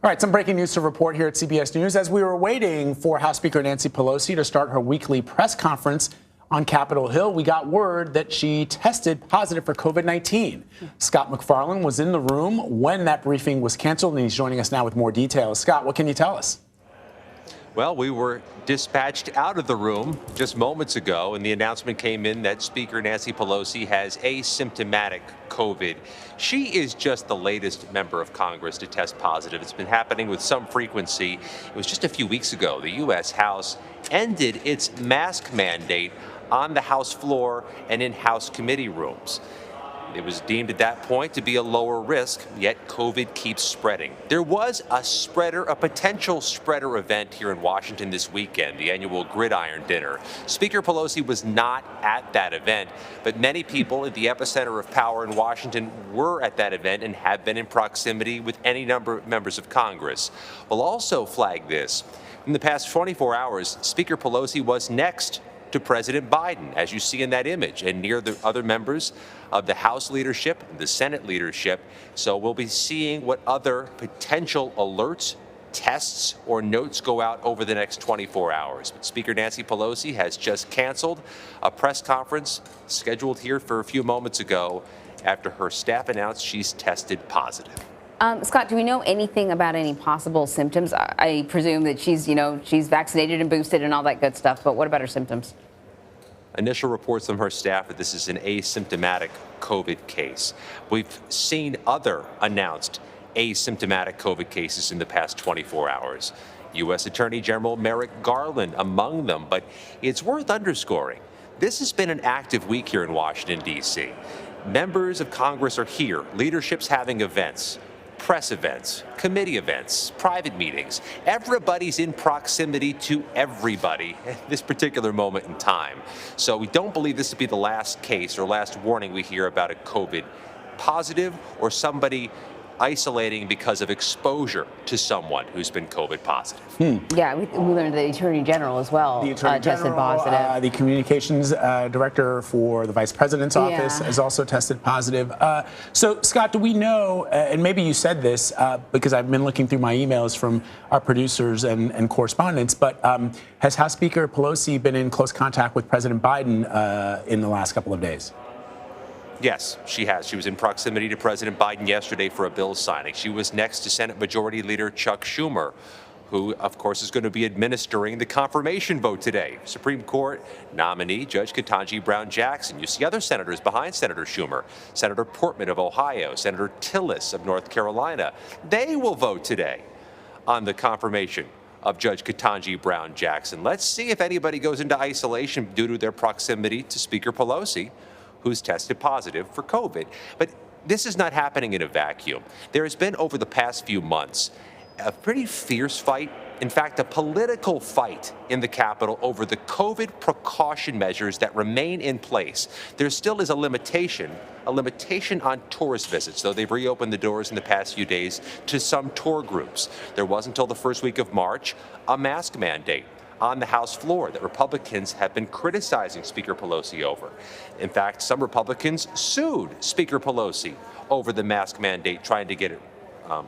All right, some breaking news to report here at CBS News. As we were waiting for House Speaker Nancy Pelosi to start her weekly press conference on Capitol Hill, we got word that she tested positive for COVID-19. Scott MacFarlane was in the room when that briefing was canceled, and he's joining us now with more details. Scott, what can you tell us? Well, we were dispatched out of the room just moments ago, and the announcement came in that Speaker Nancy Pelosi has asymptomatic COVID. She is just the latest member of Congress to test positive. It's been happening with some frequency. It was just a few weeks ago the U.S. House ended its mask mandate on the House floor and in House committee rooms. It was deemed at that point to be a lower risk, yet COVID keeps spreading. There was a potential spreader event here in Washington this weekend, the annual Gridiron Dinner. Speaker Pelosi was not at that event, but many people at the epicenter of power in Washington were at that event and have been in proximity with any number of members of Congress. We'll also flag this. In the past 24 hours, Speaker Pelosi was next to President Biden, as you see in that image, and near the other members of the House leadership, the Senate leadership. So we'll be seeing what other potential alerts, tests, or notes go out over the next 24 hours. But Speaker Nancy Pelosi has just canceled a press conference scheduled here for a few moments ago after her staff announced she's tested positive. Scott, do we know anything about any possible symptoms? I presume that she's vaccinated and boosted and all that good stuff, but what about her symptoms? Initial reports from her staff that this is an asymptomatic COVID case. We've seen other announced asymptomatic COVID cases in the past 24 hours. U.S. Attorney General Merrick Garland among them, but it's worth underscoring. This has been an active week here in Washington, D.C. Members of Congress are here, leadership's having events, press events, committee events, private meetings. Everybody's in proximity to everybody at this particular moment in time. So we don't believe this to be the last case or last warning we hear about a COVID positive or somebody isolating because of exposure to someone who's been COVID positive. Yeah, we learned the Attorney General as well tested positive. The communications director for the Vice President's office has also tested positive. So, Scott, do we know, and maybe you said this because I've been looking through my emails from our producers and correspondents, but has House Speaker Pelosi been in close contact with President Biden in the last couple of days? Yes, she has. She was in proximity to President Biden yesterday for a bill signing. She was next to Senate Majority Leader Chuck Schumer, who, of course, is going to be administering the confirmation vote today. Supreme Court nominee Judge Ketanji Brown Jackson. You see other senators behind Senator Schumer, Senator Portman of Ohio, Senator Tillis of North Carolina. They will vote today on the confirmation of Judge Ketanji Brown Jackson. Let's see if anybody goes into isolation due to their proximity to Speaker Pelosi, who's tested positive for COVID. But this is not happening in a vacuum. There has been, over the past few months, a pretty fierce fight, in fact, a political fight in the Capitol over the COVID precaution measures that remain in place. There still is a limitation on tourist visits, though they've reopened the doors in the past few days to some tour groups. There was, until the first week of March, a mask mandate on the House floor that Republicans have been criticizing Speaker Pelosi over. In fact, some Republicans sued Speaker Pelosi over the mask mandate, trying to get it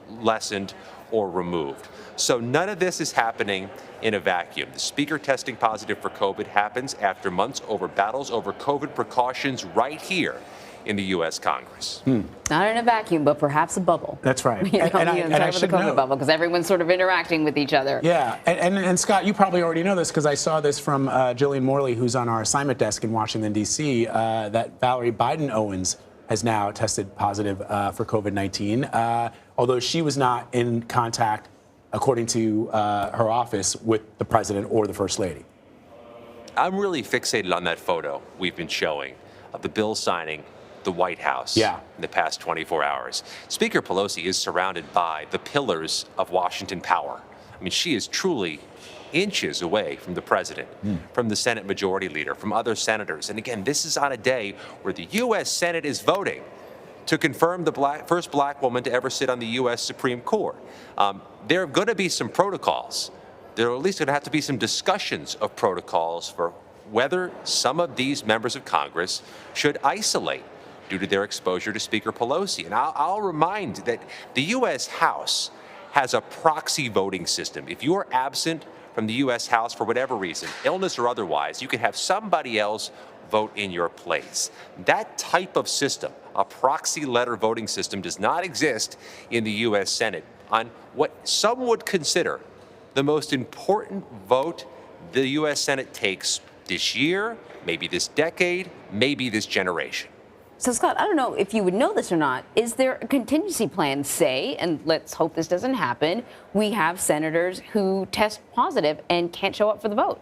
lessened or removed. So none of this is happening in a vacuum. The Speaker testing positive for COVID happens after months over battles over COVID precautions right here in the U.S. Congress. Not in a vacuum, but perhaps a bubble. That's right. I should know. Bubble, because everyone's sort of interacting with each other. Yeah, and Scott, you probably already know this because I saw this from Jillian Morley, who's on our assignment desk in Washington, D.C., that Valerie Biden Owens has now tested positive for COVID-19, although she was not in contact, according to her office, with the president or the first lady. I'm really fixated on that photo we've been showing of the bill signing the White House in the past 24 hours. Speaker Pelosi is surrounded by the pillars of Washington power. I mean, she is truly inches away from the president, from the Senate Majority Leader, from other senators. And again, this is on a day where the U.S. Senate is voting to confirm the first black woman to ever sit on the U.S. Supreme Court. There are going to be some protocols. There are at least going to have to be some discussions of protocols for whether some of these members of Congress should isolate due to their exposure to Speaker Pelosi. And I'll remind that the U.S. House has a proxy voting system. If you are absent from the U.S. House for whatever reason, illness or otherwise, you can have somebody else vote in your place. That type of system, a proxy letter voting system, does not exist in the U.S. Senate on what some would consider the most important vote the U.S. Senate takes this year, maybe this decade, maybe this generation. So, Scott, I don't know if you would know this or not. Is there a contingency plan, say, and let's hope this doesn't happen, we have senators who test positive and can't show up for the vote?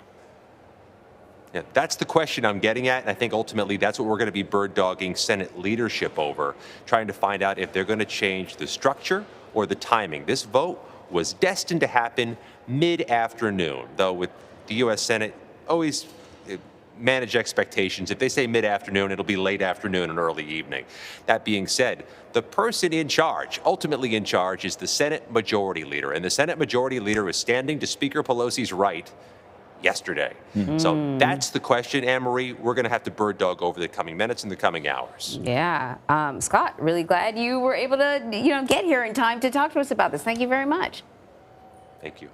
Yeah, that's the question I'm getting at, and I think ultimately that's what we're going to be bird-dogging Senate leadership over, trying to find out if they're going to change the structure or the timing. This vote was destined to happen mid-afternoon, though with the U.S. Senate always manage expectations. If they say mid-afternoon, it'll be late afternoon and early evening. That being said, the person in charge, ultimately in charge, is the Senate Majority Leader, and the Senate Majority Leader was standing to Speaker Pelosi's right yesterday. So that's the question, Anne-Marie, we're going to have to bird dog over the coming minutes and the coming hours. Yeah. Scott, really glad you were able to, get here in time to talk to us about this. Thank you very much. Thank you.